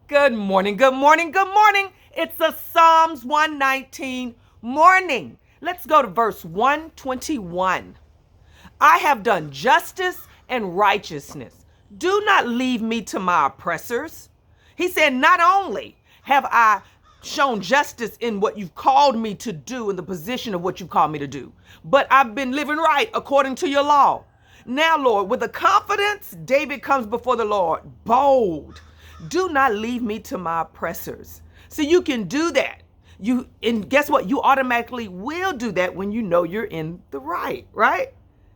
Good morning, good morning, good morning. It's a Psalms 119 morning. Let's go to verse 121. I have done justice and righteousness. Do not leave me to my oppressors. He said, not only have I shown justice in what you've called me to do, in the position of what you've called me to do, but I've been living right according to your law. Now, Lord, with the confidence, David comes before the Lord, bold. Do not leave me to my oppressors. So you can do that. And guess what? You automatically will do that when you know you're in the right?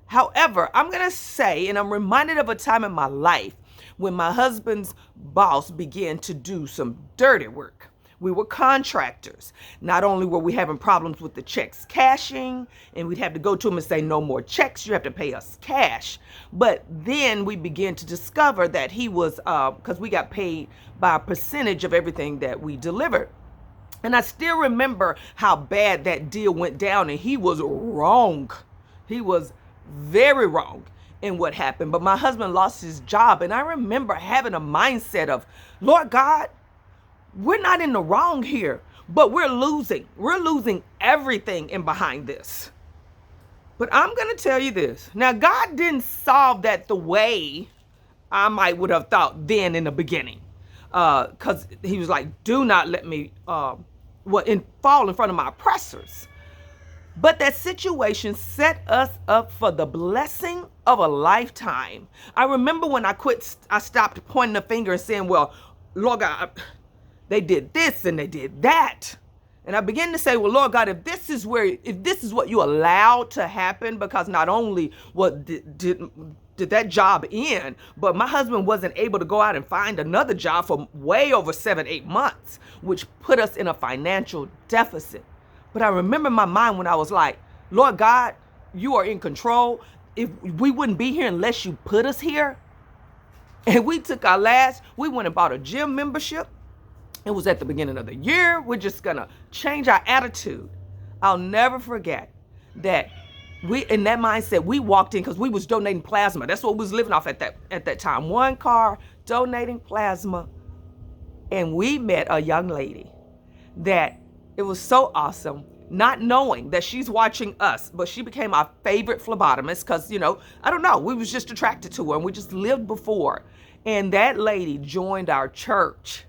However, I'm going to say, and I'm reminded of a time in my life when my husband's boss began to do some dirty work. We were contractors. Not only were we having problems with the checks cashing, and we'd have to go to him and say, no more checks, you have to pay us cash. But then we began to discover that he was, because we got paid by a percentage of everything that we delivered. And I still remember how bad that deal went down, and he was wrong. He was very wrong in what happened. But my husband lost his job, and I remember having a mindset of, Lord God, we're not in the wrong here, but we're losing. We're losing everything in behind this. But I'm going to tell you this. Now, God didn't solve that the way I would have thought then in the beginning. Because he was like, do not let me fall in front of my oppressors. But that situation set us up for the blessing of a lifetime. I remember when I stopped pointing the finger and saying, well, Lord God, they did this and they did that. And I began to say, well, Lord God, if this is what you allowed to happen, because not only did that job end, but my husband wasn't able to go out and find another job for way over 7-8 months, which put us in a financial deficit. But I remember in my mind when I was like, Lord God, you are in control. If we wouldn't be here unless you put us here. And we went and bought a gym membership. It was at the beginning of the year. We're just going to change our attitude. I'll never forget that in that mindset, we walked in because we was donating plasma. That's what we was living off at that time. One car, donating plasma. And we met a young lady that it was so awesome, not knowing that she's watching us, but she became our favorite phlebotomist because, I don't know, we was just attracted to her and we just lived before. And that lady joined our church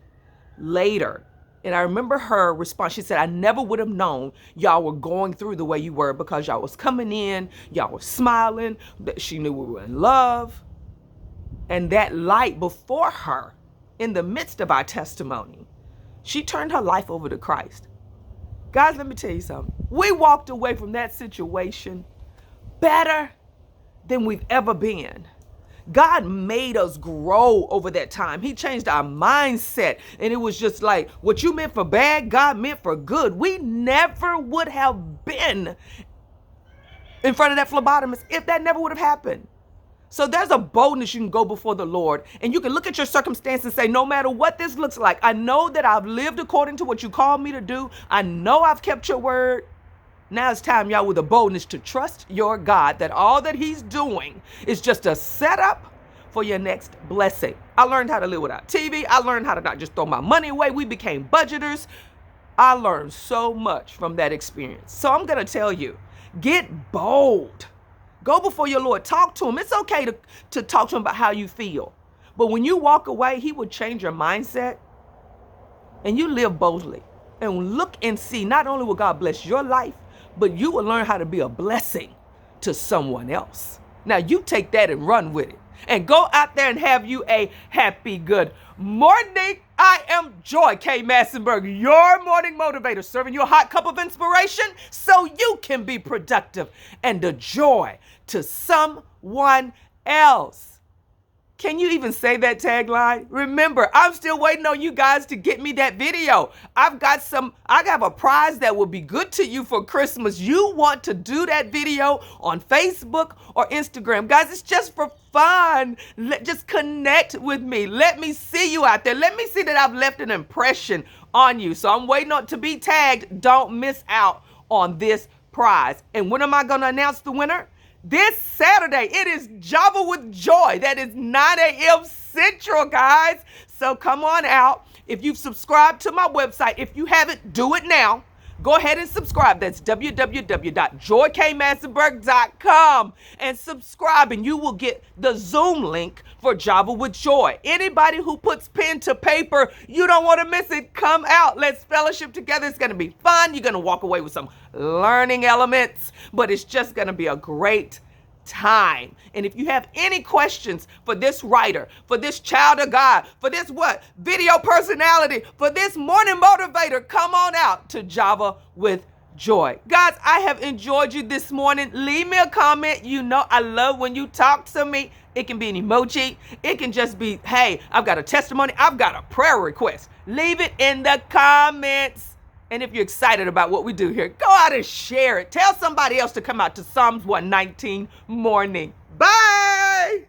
later. And I remember her response. She said, I never would have known y'all were going through the way you were because y'all was coming in, y'all were smiling, that she knew we were in love. And that light before her, in the midst of our testimony, she turned her life over to Christ. Guys, let me tell you something. We walked away from that situation better than we've ever been. God made us grow over that time. He changed our mindset. And it was just like, what you meant for bad, God meant for good. We never would have been in front of that phlebotomist if that never would have happened. So there's a boldness you can go before the Lord, and you can look at your circumstance and say, no matter what this looks like, I know that I've lived according to what you called me to do. I know I've kept your word. Now it's time, y'all, with a boldness to trust your God that all that he's doing is just a setup for your next blessing. I learned how to live without TV. I learned how to not just throw my money away. We became budgeters. I learned so much from that experience. So I'm going to tell you, get bold. Go before your Lord. Talk to him. It's okay to talk to him about how you feel. But when you walk away, he will change your mindset and you live boldly. And look and see, not only will God bless your life, but you will learn how to be a blessing to someone else. Now you take that and run with it. And go out there and have you a happy, good morning. I am Joy K. Massenberg, your morning motivator, serving you a hot cup of inspiration so you can be productive and a joy to someone else. Can you even say that tagline? Remember, I'm still waiting on you guys to get me that video. I have a prize that will be good to you for Christmas. You want to do that video on Facebook or Instagram. Guys, it's just for fun. Just connect with me. Let me see you out there. Let me see that I've left an impression on you. So I'm waiting on to be tagged. Don't miss out on this prize. And when am I going to announce the winner? This Saturday. It is Java with Joy. That is 9 a.m. Central, guys. So come on out. If you've subscribed to my website, if you haven't, do it now. Go ahead and subscribe. That's www.joykmassenberg.com and subscribe, and you will get the Zoom link for Java with Joy. Anybody who puts pen to paper, you don't want to miss it. Come out. Let's fellowship together. It's going to be fun. You're going to walk away with some learning elements, but it's just going to be a great time. And if you have any questions for this writer, for this child of God, for this video personality, for this morning motivator, come on out to Java with Joy. Guys, I have enjoyed you this morning. Leave me a comment. You know I love when you talk to me. It can be an emoji. It can just be, hey, I've got a testimony. I've got a prayer request. Leave it in the comments. And if you're excited about what we do here, go out and share it. Tell somebody else to come out to Psalms 119 morning. Bye.